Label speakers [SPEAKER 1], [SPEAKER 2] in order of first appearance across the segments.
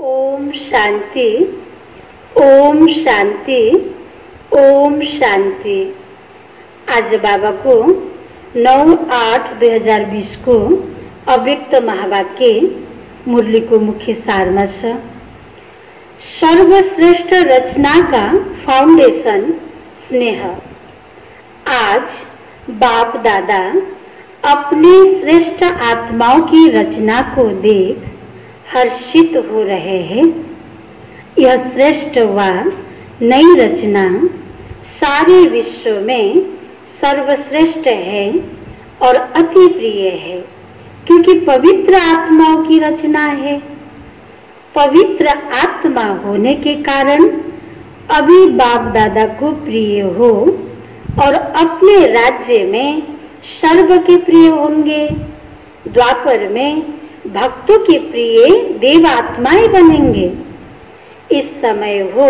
[SPEAKER 1] ओम शांति, ओम शांति, ओम शांति। आज बाबा को 9/8/2020 को अव्यक्त महावाक्य मुरली को मुख्य सारमा छ। सर्वश्रेष्ठ रचना का फाउंडेशन स्नेह। आज बाप दादा अपनी श्रेष्ठ आत्माओं की रचना को देख हर्षित हो रहे हैं। यह श्रेष्ठ व नई रचना सारे विश्व में सर्वश्रेष्ठ है और अति प्रिय है, क्योंकि पवित्र आत्माओं की रचना है। पवित्र आत्मा होने के कारण अभी बाप दादा को प्रिय हो और अपने राज्य में सर्व के प्रिय होंगे। द्वापर में भक्तों के प्रिय देवात्माएं बनेंगे। इस समय वो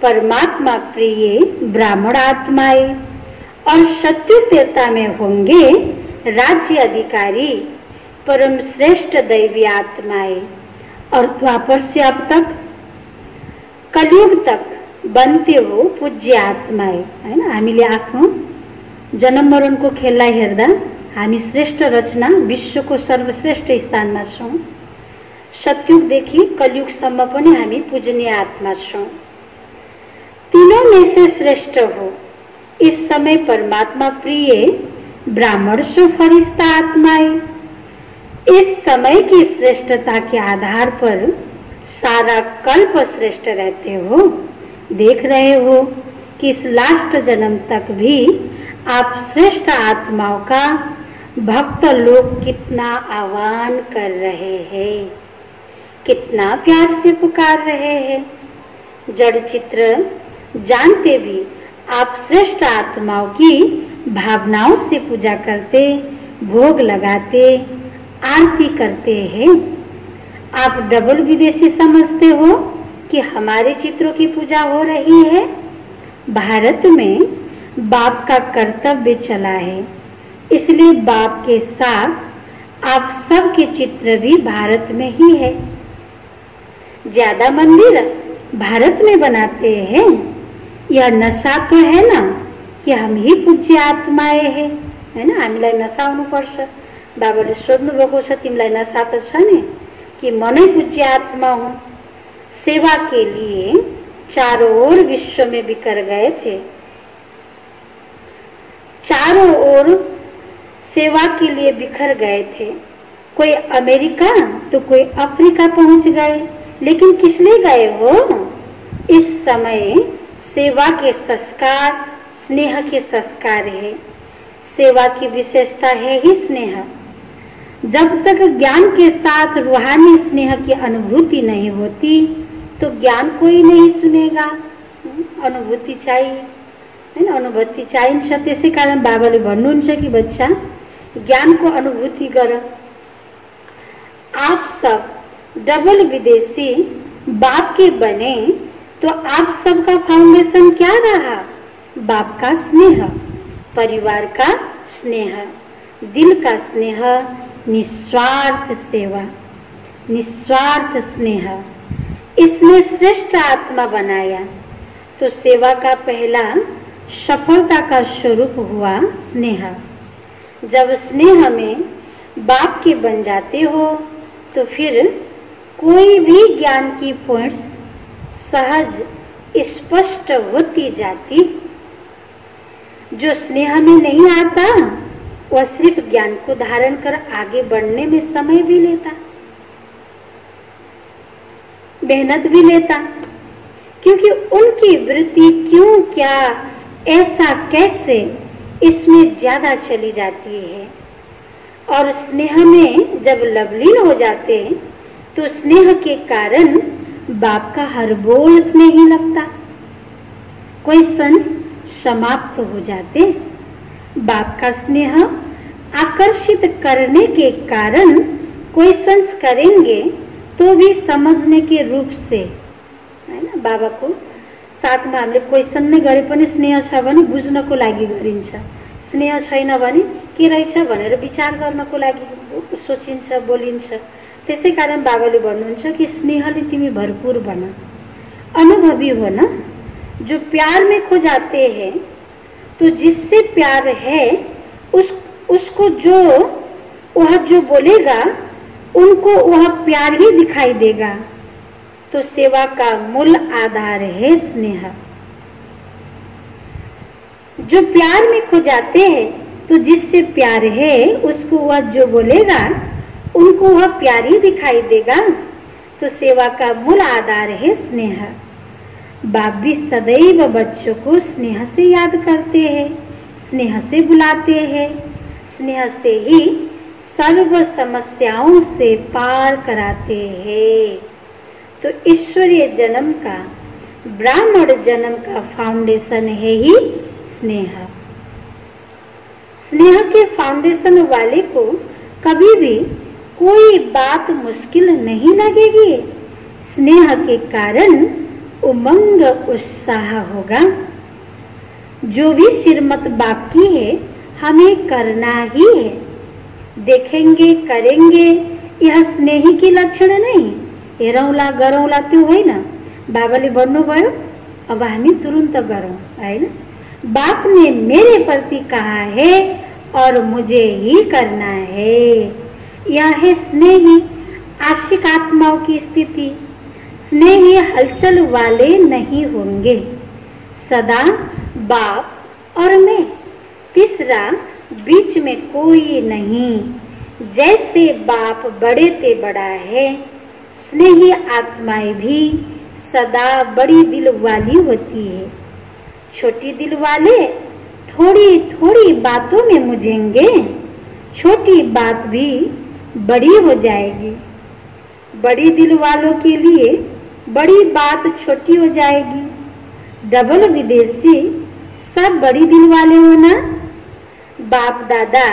[SPEAKER 1] परमात्मा प्रिय ब्राह्मण आत्माएं और सत्युतेता में होंगे राज्य अधिकारी परम श्रेष्ठ दैवी आत्माएं। और द्वापर से अब तक कलयुग तक बनते हो पूज्य आत्माएं, है ना। हामीले आफ्नो जन्म मरणको खेललाई हेर्दा हामी श्रेष्ठ रचना विश्वको सर्वश्रेष्ठ स्थानमा छौं। सतयुगदेखि कलयुगसम्म पनि हामी पूजनीय आत्मा छौं। तीनों में से श्रेष्ठ हो। इस समय परमात्मा प्रिय ब्राह्मण सो फरिश्ता आत्माएं। इस समय की श्रेष्ठता के आधार पर सारा कल्प श्रेष्ठ रहते हो। देख रहे हो कि इस लास्ट जन्म तक भी आप श्रेष्ठ आत्माओं का भक्त लोग कितना आह्वान कर रहे हैं, कितना प्यार से पुकार रहे हैं। जड़ चित्र जानते भी आप श्रेष्ठ आत्माओं की भावनाओं से पूजा करते, भोग लगाते, आरती करते हैं। आप डबल विदेशी समझते हो कि हमारे चित्रों की पूजा हो रही है। भारत में बाप का कर्तव्य चला है, इसलिए बाप के साथ आप सबके चित्र भी भारत में ही है। ज्यादा मंदिर भारत में बनाते हैं। यह नशा तो है ना कि हम ही पूज्य आत्माएं हैं, है ना। हामीलाई नसाउनु पर्छ। बाबाले सोध्नु भएको छ, तिमीलाई नशा त छ नि कि म नै पूज्य आत्मा हूँ। सेवा के लिए चारों ओर विश्व में बिखर गए थे। चारों ओर सेवा के लिए बिखर गए थे। कोई अमेरिका तो कोई अफ्रीका पहुंच गए, लेकिन किस लिए गए हो? इस समय सेवा के संस्कार स्नेह के संस्कार है। सेवा की विशेषता है ही स्नेह। जब तक ज्ञान के साथ रूहानी स्नेह की अनुभूति नहीं होती तो ज्ञान कोई नहीं सुनेगा। अनुभूति चाहिए, है ना। अनुभूति चाहिन्छ। त्यसै कारण बाबाले भन्नुहुन्छ कि बच्चा ज्ञान को अनुभूति गर। आप सब डबल विदेशी बाप के बने तो आप सबका फाउंडेशन क्या रहा? बाप का स्नेह, परिवार का स्नेह, दिल का स्नेह, निस्वार्थ सेवा, निस्वार्थ स्नेह। इसने श्रेष्ठ आत्मा बनाया। तो सेवा का पहला सफलता का स्वरूप हुआ स्नेह। जब स्नेह में बाप के बन जाते हो तो फिर कोई भी ज्ञान की पॉइंट्स सहज स्पष्ट होती जाती। जो स्नेह में नहीं आता वह सिर्फ ज्ञान को धारण कर आगे बढ़ने में समय भी लेता, मेहनत भी लेता, क्योंकि उनकी वृत्ति क्यों, क्या, ऐसा, कैसे, इसमें ज्यादा चली जाती है। और स्नेह में जब लवलीन हो जाते हैं तो स्नेह के कारण बाप का हर बोल स्नेही लगता। कोई संस समाप्त हो जाते। बाप का स्नेह आकर्षित करने के कारण कोई संस करेंगे तो भी समझने के रूप से, है ना। बाबा को साथमा हामीले क्वेशन नै गरे पनि स्नेह छ भने बुझ्नको लागि गरिन्छ। स्नेह छैन भने के रहेछ भनेर विचार गर्नको लागि सोचिन्छ, बोलिन्छ। त्यसै कारण बाबाले भन्नुहुन्छ कि स्नेहले तिमी भरपूर बना, अनुभवी हो ना। जो प्यार में खो जाते हैं तो जिससे प्यार है उसको वह जो बोलेगा उनको वह प्यार ही दिखाई देगा। तो सेवा का मूल आधार है स्नेह। जो प्यार में खो जाते हैं तो जिससे प्यार है उसको वह जो बोलेगा उनको वह प्यार ही दिखाई देगा। तो सेवा का मूल आधार है स्नेह। बाप भी सदैव बच्चों को स्नेह से याद करते हैं, स्नेह से बुलाते हैं, स्नेह से ही सर्व समस्याओं से पार कराते हैं। तो ईश्वरीय जन्म का, ब्राह्मण जन्म का फाउंडेशन है ही स्नेह। स्नेह के फाउंडेशन वाले को कभी भी कोई बात मुश्किल नहीं लगेगी। स्नेह के कारण उमंग उत्साह होगा। जो भी श्रीमत बाप की है हमें करना ही है। देखेंगे करेंगे यह स्नेही की लक्षण नहीं। हेरौँला गरौँला त्यो होइन। बाबाले भन्नुभयो अब हामी तुरंत गरौँ, हैन। बाप ने मेरे प्रति कहा है और मुझे ही करना है। यह है स्नेही आशिक आत्माओं की स्थिति। स्नेही हलचल वाले नहीं होंगे, सदा बाप और मैं, तीसरा बीच में कोई नहीं। जैसे बाप बड़े ते बड़ा है, स्नेही आत्माएं भी सदा बड़ी दिल वाली होती है। छोटी दिल वाले थोड़ी थोड़ी बातों में मुझेंगे, छोटी बात भी बड़ी हो जाएगी। बड़ी दिल वालों के लिए बड़ी बात छोटी हो जाएगी। डबल विदेशी सब बड़ी दिल वाले हो ना। बाप दादा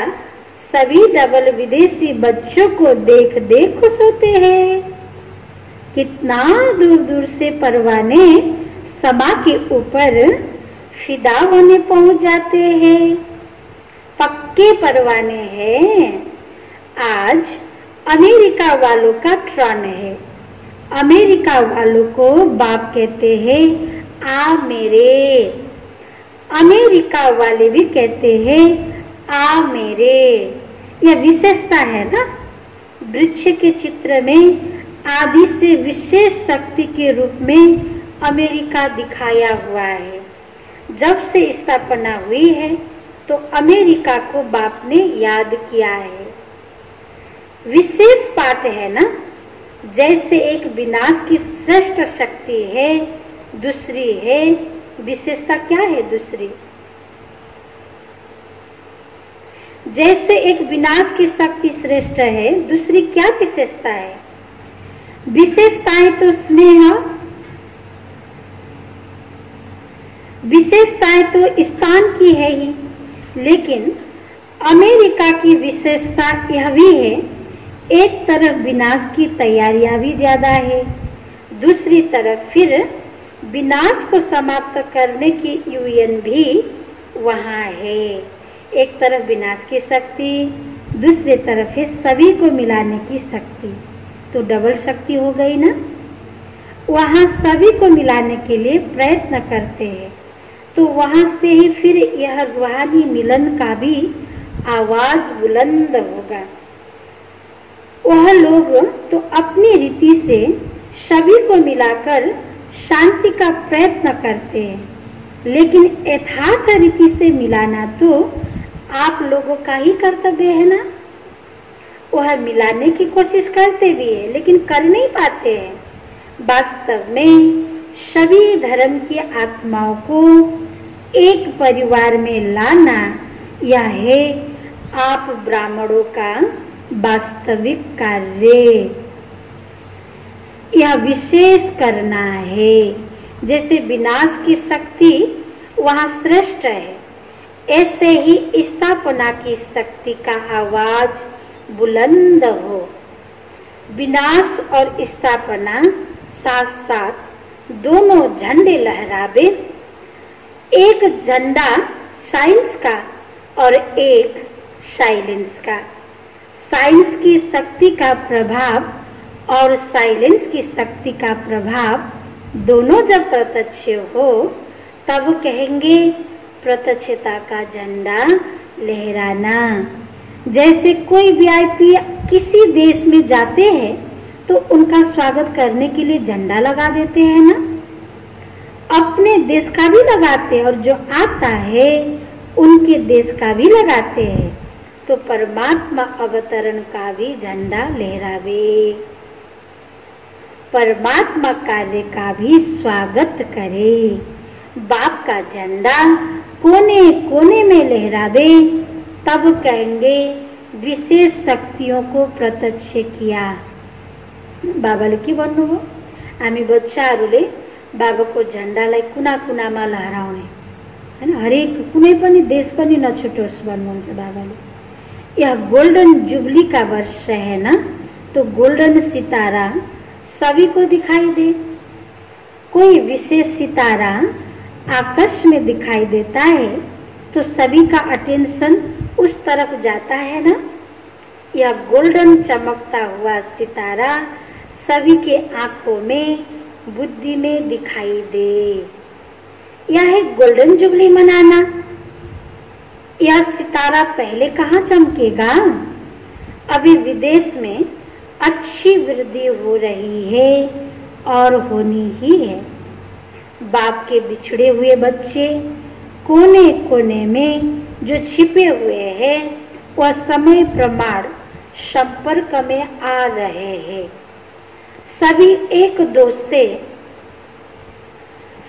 [SPEAKER 1] सभी डबल विदेशी बच्चों को देख देख खुश होते हैं। कितना दूर दूर से परवाने समा के ऊपर फिदा होने पहुंच जाते हैं। पक्के परवाने हैं। आज अमेरिका वालों का ट्रन है। अमेरिका वालों को बाप कहते हैं आ मेरे। अमेरिका वाले भी कहते हैं आ मेरे। यह विशेषता है ना। वृक्ष के चित्र में आदि से विशेष शक्ति के रूप में अमेरिका दिखाया हुआ है। जब से स्थापना हुई है तो अमेरिका को बाप ने याद किया है। विशेष पाठ है ना। जैसे एक विनाश की श्रेष्ठ शक्ति है, दूसरी है विशेषता। क्या है दूसरी? जैसे एक विनाश की शक्ति श्रेष्ठ है, दूसरी क्या विशेषता है? विशेषताएं तो स्नेह, विशेषताएं तो स्थान की है ही, लेकिन अमेरिका की विशेषता यह भी है, एक तरफ विनाश की तैयारियां भी ज्यादा है, दूसरी तरफ फिर विनाश को समाप्त करने की यूएन भी वहाँ है। एक तरफ विनाश की शक्ति, दूसरी तरफ है सभी को मिलाने की शक्ति। तो डबल शक्ति हो गई ना। वहाँ सभी को मिलाने के लिए प्रयत्न करते हैं, तो वहाँ से ही फिर यह रूहानी मिलन का भी आवाज बुलंद होगा। वह लोग तो अपनी रीति से सभी को मिलाकर शांति का प्रयत्न करते हैं, लेकिन यथार्थ रीति से मिलाना तो आप लोगों का ही कर्तव्य है ना। वह मिलाने की कोशिश करते भी है, लेकिन कर नहीं पाते हैं। वास्तव में सभी धर्म की आत्माओं को एक परिवार में लाना, यह है आप ब्राह्मणों का वास्तविक कार्य। यह विशेष करना है। जैसे विनाश की शक्ति वहाँ श्रेष्ठ है, ऐसे ही स्थापना की शक्ति का आवाज बुलंद हो। विनाश और स्थापना साथ साथ दोनों झंडे लहरावे। एक झंडा साइंस का और एक साइलेंस का। साइंस की शक्ति का प्रभाव और साइलेंस की शक्ति का प्रभाव दोनों जब प्रत्यक्ष हो तब कहेंगे प्रत्यक्षता का झंडा लहराना। जैसे कोई वीआईपी किसी देश में जाते हैं तो उनका स्वागत करने के लिए झंडा लगा देते हैं ना, अपने देश का भी लगाते हैं और जो आता है उनके देश का भी लगाते हैं। तो परमात्मा अवतरण का भी झंडा लहरावे, परमात्मा कार्य का भी स्वागत करे, बाप का झंडा कोने कोने में लहरावे। तब कहेंगे विशेष शक्तियों को प्रत्यक्ष किया। बाबाले के भन्नुभयो, हामी बच्चाहरूले बाबाको झन्डालाई कुना कुनामा लहराउने हैन, हरेक कुनै पनि देश पनि नछुटोस् भन्नुहुन्छ बाबाले। यह गोल्डन जुबली का वर्ष है ना, तो गोल्डन सितारा सभी को दिखाई दे। कोई विशेष सितारा आकाश में दिखाई देता है तो सभी का अटेंशन उस तरफ जाता है ना। यह गोल्डन चमकता हुआ सितारा सभी के आंखों में बुद्धि में दिखाई दे। यह है गोल्डन जुबली मनाना। यह सितारा पहले कहाँ चमकेगा? अभी विदेश में अच्छी वृद्धि हो रही है और होनी ही है। बाप के बिछड़े हुए बच्चे कोने कोने में जो छिपे हुए हैं वह समय प्रमाण संपर्क में आ रहे हैं। सभी एक दो से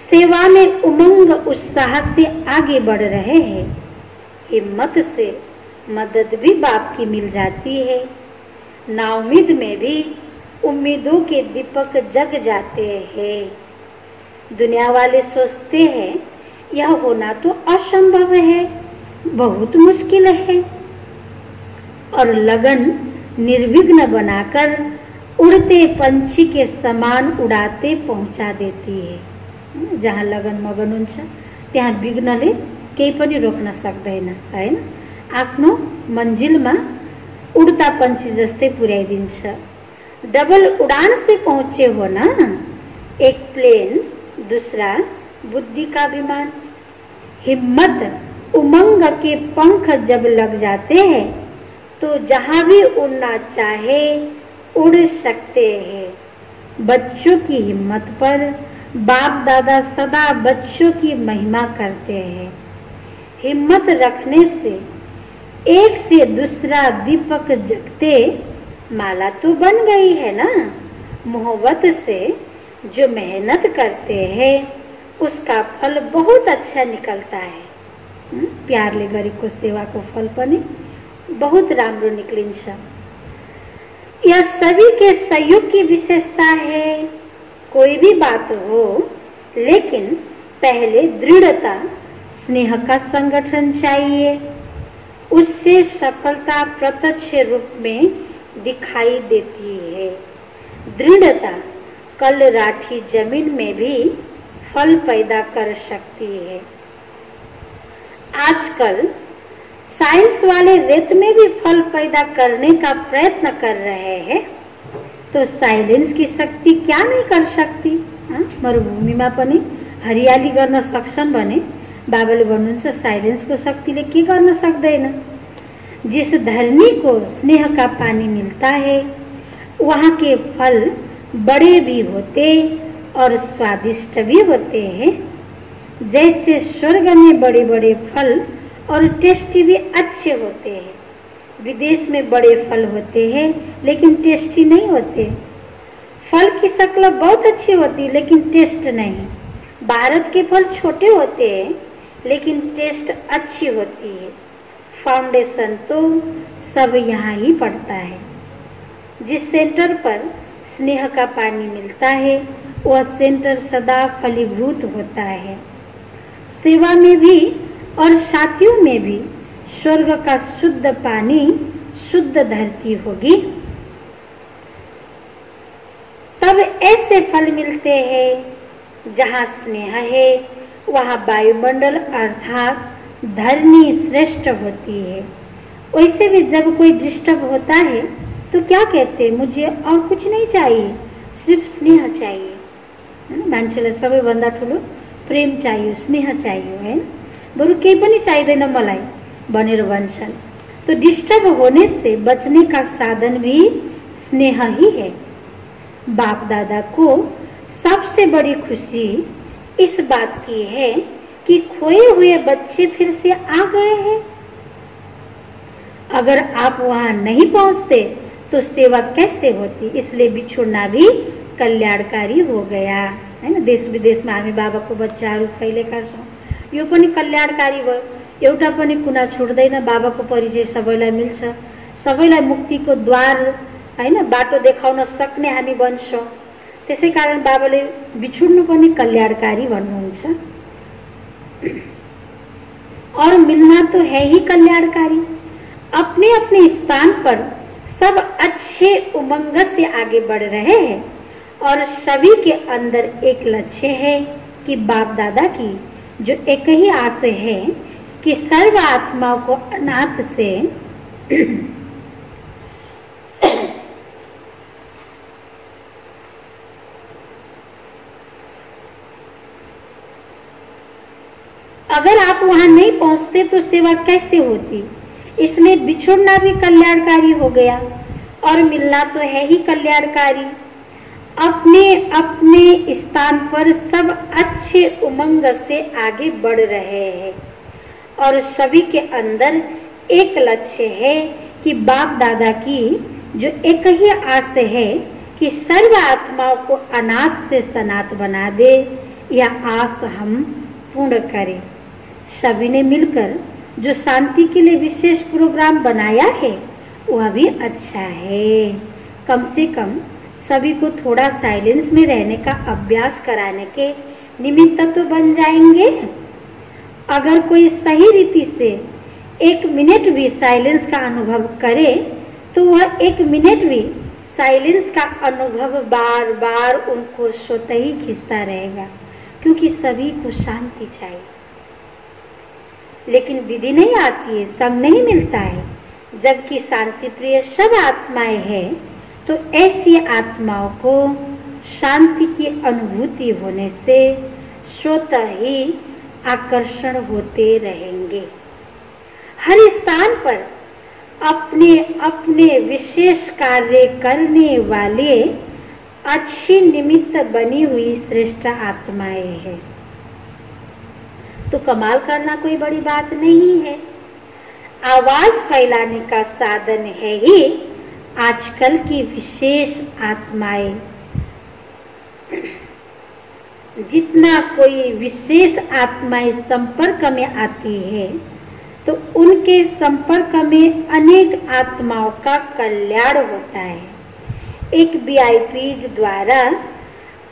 [SPEAKER 1] सेवा में उमंग उत्साह से आगे बढ़ रहे हैं। हिम्मत से मदद भी बाप की मिल जाती है। नाउम्मीद में भी उम्मीदों के दीपक जग जाते हैं। दुनिया वाले सोचते हैं यह होना तो असंभव है, बहुत मुश्किल है, और लगन निर्विघ्न बनाकर उड़ते पंछी के समान उड़ाते पहुंचा देती है। जहाँ लगन मगन हुन्छ त्यहाँ विघ्नले केही पनि रोक्न सक्दैन हैन। आफ्नो मन्जिलमा उड़ता पंछी जस्तै पुर्याइदिन्छ। डबल उड़ान से पहुंचे हो ना, एक प्लेन दूसरा बुद्धि का विमान। हिम्मत उमंग के पंख जब लग जाते हैं तो जहाँ भी उड़ना चाहे उड़ सकते हैं। बच्चों की हिम्मत पर बाप दादा सदा बच्चों की महिमा करते हैं। हिम्मत रखने से एक से दूसरा दीपक जगते माला तो बन गई है ना। मोहब्बत से जो मेहनत करते हैं उसका फल बहुत अच्छा निकलता है। प्यारले गरेको सेवाको फल पनि बहुत राम्रो निक्लिन्छ। यह सभी के सहयोग की विशेषता है। कोई भी बात हो लेकिन पहले दृढ़ता स्नेह का संगठन चाहिए, उससे सफलता प्रत्यक्ष रूप में दिखाई देती है। दृढ़ता कल राठी जमीन में भी फल पैदा कर सकती है। आजकल साइंस वाले रेत में भी फल पैदा करने का प्रयत्न कर रहे हैं, तो साइलेंस की शक्ति क्या नहीं कर सकती। मरुभूमिमा पनि हरियाली गर्न सक्छन् भने बाबाले भन्नुहुन्छ साइलेंसको शक्तिले के गर्न सक्दैन। जिस धरनी को स्नेह का पानी मिलता है वहाँ के फल बड़े भी होते और स्वादिष्ट भी होते हैं। जैसे स्वर्ग में बड़े बड़े फल और टेस्टी भी अच्छे होते हैं। विदेश में बड़े फल होते हैं लेकिन टेस्टी नहीं होते। फल की शक्ल बहुत अच्छी होती है लेकिन टेस्ट नहीं। भारत के फल छोटे होते हैं लेकिन टेस्ट अच्छी होती है। फाउंडेशन तो सब यहाँ ही पड़ता है। जिस सेंटर पर स्नेह का पानी मिलता है वह सेंटर सदा फलीभूत होता है। सेवा में भी और साथियों में भी स्वर्ग का शुद्ध पानी शुद्ध धरती होगी, तब ऐसे फल मिलते हैं। जहाँ स्नेह है वहाँ वायुमंडल अर्थात धरनी श्रेष्ठ होती है। वैसे भी जब कोई डिस्टर्ब होता है तो क्या कहते हैं, मुझे और कुछ नहीं चाहिए, सिर्फ स्नेह चाहिए, है ना। मान्छेलाई सबैभन्दा ठुलो प्रेम चाहियो, स्नेह चाहियो, है ना। बरु केही पनि चाहिँदैन मलाई भनेर भन्छन्। तो डिस्टर्ब होने से बचने का साधन भी स्नेह ही है। बाप दादा को सबसे बड़ी खुशी इस बात की है कि खोए हुए बच्चे फिर से आ गए हैं। अगर आप वहां नहीं पहुंचते तो सेवा कैसे होती, इसलिए बिछोड्न भी कल्याणकारी हो गया, है ना। देश विदेशमा हामी बाबाको बच्चाहरू फैलेका छौँ, यो पनि कल्याणकारी भयो। एउटा पनि कुना छुट्दैन, बाबाको परिचय सबैलाई मिल्छ, सबैलाई मुक्तिको द्वार, हैन, बाटो देखाउन सक्ने हामी बन्छौँ। त्यसै कारण बाबाले बिछुड्नु पनि कल्याणकारी भन्नुहुन्छ। और मिलना तो है ही कल्याणकारी। अपने अपने स्थान पर सब अच्छे उमंग से आगे बढ़ रहे हैं और सभी के अंदर एक लक्ष्य है कि बाप दादा की जो एक ही आस है कि सर्व आत्माओं को अनाथ से अगर आप वहां नहीं पहुंचते तो सेवा कैसे होती, इसलिए बिछोड़ना भी कल्याणकारी हो गया और मिलना तो है ही कल्याणकारी। अपने अपने स्थान पर सब अच्छे उमंग से आगे बढ़ रहे हैं और सभी के अंदर एक लक्ष्य है कि बाप दादा की जो एक ही आस है कि सर्व आत्माओं को अनाथ से सनाथ बना दे, यह आस हम पूर्ण करें। सभी ने मिलकर जो शांति के लिए विशेष प्रोग्राम बनाया है वह भी अच्छा है। कम से कम सभी को थोड़ा साइलेंस में रहने का अभ्यास कराने के निमित्त तो बन जाएंगे। अगर कोई सही रीति से 1 मिनट भी साइलेंस का अनुभव करे तो वह 1 मिनट भी साइलेंस का अनुभव बार बार उनको स्वतः ही खींचता रहेगा, क्योंकि सभी को शांति चाहिए। लेकिन विधि नहीं आती है, संग नहीं मिलता है। जबकि शांति प्रिय सब आत्माएं हैं, तो ऐसी आत्माओं को शांति की अनुभूति होने से स्वतः ही आकर्षण होते रहेंगे। हर स्थान पर अपने अपने विशेष कार्य करने वाले अच्छी निमित्त बनी हुई श्रेष्ठ आत्माएं हैं। तो कमाल करना कोई बड़ी बात नहीं है। आवाज फैलाने का साधन है ही आजकल की विशेष आत्माएं। जितना कोई विशेष आत्माएं संपर्क में आती है तो उनके संपर्क में अनेक आत्माओं का कल्याण होता है। एक वीआईपीज द्वारा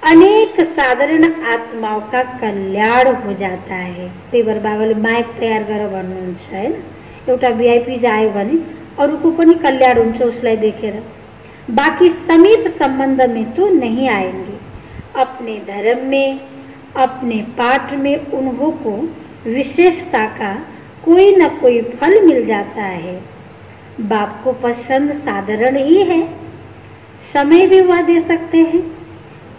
[SPEAKER 1] अनेक साधारण आत्माओं का कल्याण हो जाता है। त्यही भएर बाबाले माइक तयार गरेर भन्नुहुन्छ हैन, एउटा वीआईपीज आयो भने अरूको पनि कल्याण हुन्छ उसलाई देखेर। बाकी समीप संबंध में तो नहीं आएंगे। अपने धर्म में, अपने पाठ में उन्हों को विशेषता का कोई न कोई फल मिल जाता है। बाप को पसंद साधारण ही है, समय भी वह दे सकते हैं।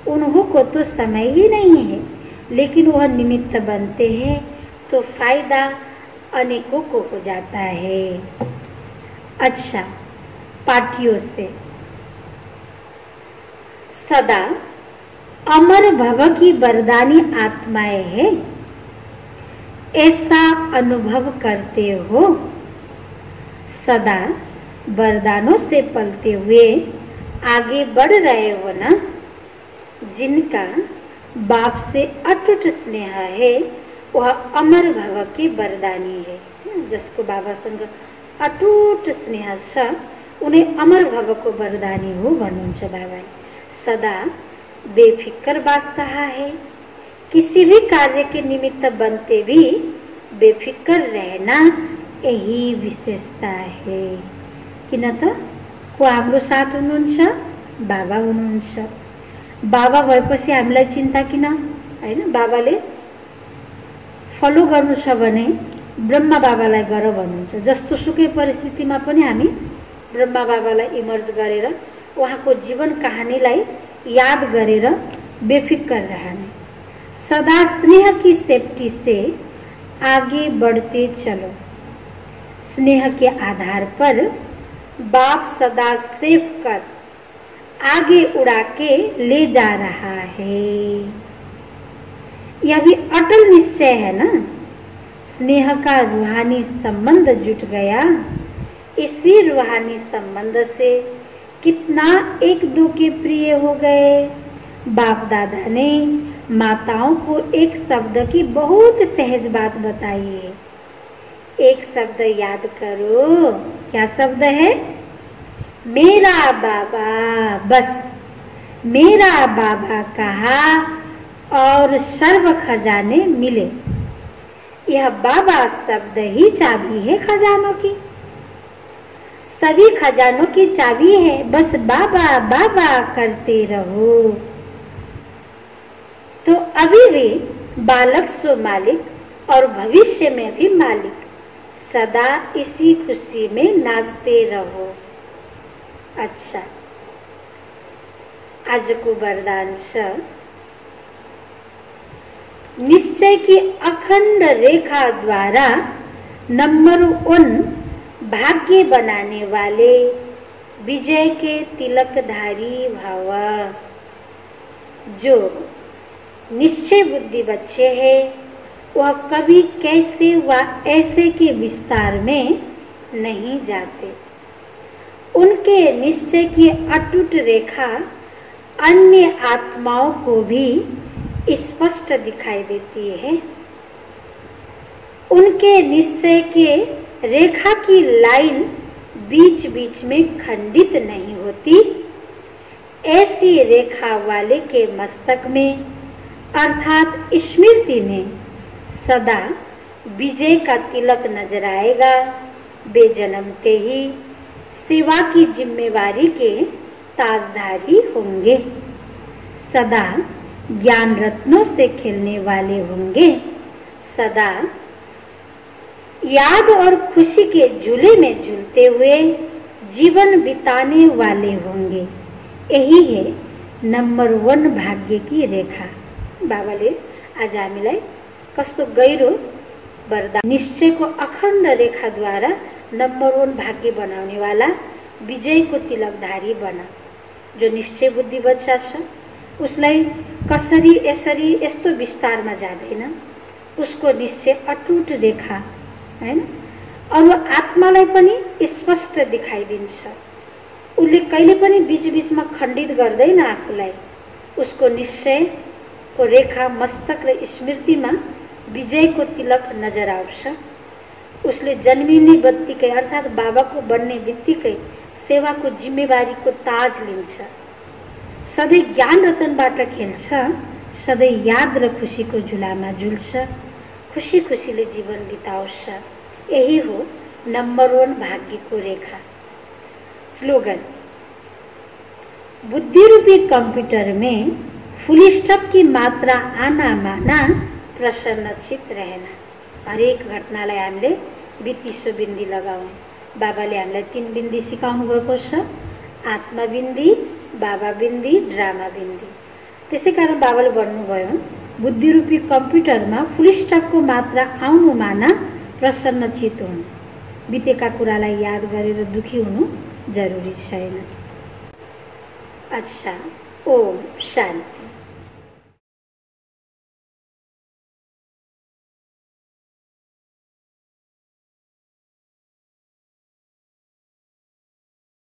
[SPEAKER 1] उन्हों को तो समय ही नहीं है, लेकिन वह निमित्त बनते हैं तो फायदा अनेकों को हो जाता है। अच्छा, पाठियों से सदा अमर भव की वरदानी आत्माएं हैं, ऐसा अनुभव करते हो। सदा वरदानों से पलते हुए आगे बढ़ रहे हो ना। जिनका बाप से अटूट स्नेह है वह अमर भव की वरदानी है। जिसको बाबा संग अटूट स्नेह छ उन्हें अमर भव को वरदानी हो भन्नुहुन्छ बाबा। सदा बेफिक्र बादशाह है। किसी भी कार्य के निमित्त बनते भी बेफिक्र रहना यही विशेषता है। किन त को हाम्रो साथ हुनुहुन्छ, बाबा हुनुहुन्छ। बाबा भएपछि हामीलाई चिन्ता किन, हैन। बाबाले फलो गर्नु छ भने ब्रह्मा बाबालाई गर भन्नुहुन्छ। जस्तो सुकै परिस्थितिमा पनि हामी ब्रह्मा बाबालाई इमर्ज गरेर उहाँको जीवन कहानीलाई याद गरेर बेफिक्र रहने, सदा स्नेह की सेफ्टी से आगे बढ़ते चलो। स्नेह के आधार पर बाप सदा सेफ कर आगे उड़ा के ले जा रहा है। यह भी अटल निश्चय है ना। स्नेह का रूहानी संबंध जुट गया, इसी रूहानी संबंध से कितना एक दो के प्रिय हो गए। बाप दादा ने माताओं को एक शब्द की बहुत सहज बात बताई है। एक शब्द याद करो, क्या शब्द है? मेरा बाबा। बस मेरा बाबा कहा और सर्व खजाने मिले। यह बाबा शब्द ही चाबी है खजानों की। सभी खजानों की चाबी है, बस बाबा बाबा करते रहो। तो अभी भी बालक सो मालिक और भविष्य में भी मालिक। सदा इसी खुशी में नाचते रहो। अच्छा, आज को वरदान स निश्चय की अखंड रेखा द्वारा नंबर 1 भाग्य बनाने वाले विजय के तिलकधारी भव। जो निश्चय बुद्धि बच्चे हैं वह कभी कैसे व ऐसे के विस्तार में नहीं जाते। उनके निश्चय की अटूट रेखा अन्य आत्माओं को भी स्पष्ट दिखाई देती है। उनके निश्चय के रेखा की लाइन बीच बीच में खंडित नहीं होती। ऐसी रेखा वाले के मस्तक में अर्थात स्मृति में सदा विजय का तिलक नजर आएगा। वे जन्मते ही सेवा की जिम्मेवारी के ताजधारी होंगे। सदा ज्ञान रत्नों से खेलने वाले होंगे। सदा याद और खुशी के झूले में झूलते हुए जीवन बिताने वाले होंगे। यही है नंबर 1 भाग्य की रेखा। बाबाले आज हामीलाई कस्तो गहिरो वरदान, निश्चय को अखंड रेखा द्वारा नंबर 1 भाग्य बनाउने वाला विजय को तिलकधारी बना। जो निश्चय बुद्धि बच्चा छ उसलाई कसरी यसरी यस्तो विस्तारमा जाँदैन। उसको निश्चय अटूट रेखा हैन, अरु आत्मालाई पनि स्पष्ट दिखाइदिन्छ। उसले कहिले पनि बीच बीचमा खण्डित गर्दैन आफूलाई। उसको निश्चय को रेखा मस्तक र स्मृतिमा विजय को तिलक नजर आउँछ। उसले जन्मिने बित्तिकै अर्थात् बाबाको बन्ने बित्तिकै सेवाको जिम्मेवारीको ताज लिन्छ। सधैँ ज्ञान रतनबाट खेल्छ। सधैँ याद र खुसीको झुलामा झुल्छ। खुसी खुसीले जीवन बिताउँछ। यही हो नंबर 1 भाग्यको रेखा। स्लोगन, बुद्धि रूपी कंप्यूटर में फुल स्टॉप की मात्रा आना माना प्रसन्नचित रहना। हरेक घटनालाई हामीले बितिसो बिन्दी लगाउँ। बाबाले हामीलाई 3 बिन्दी सिकाउनु भएको छ, आत्मा बिन्दी, बाबा बिन्दी, ड्रामा बिन्दी। त्यसै कारण बाबाले भन्नुभयो बुद्धि रूपी कम्प्युटरमा फुल स्टपको मात्रा आउनु माना प्रसन्नचित हुनु। बितेका कुरालाई याद गरेर दुखी हुनु जरुरी छैन। अच्छा, ओम शान्ति।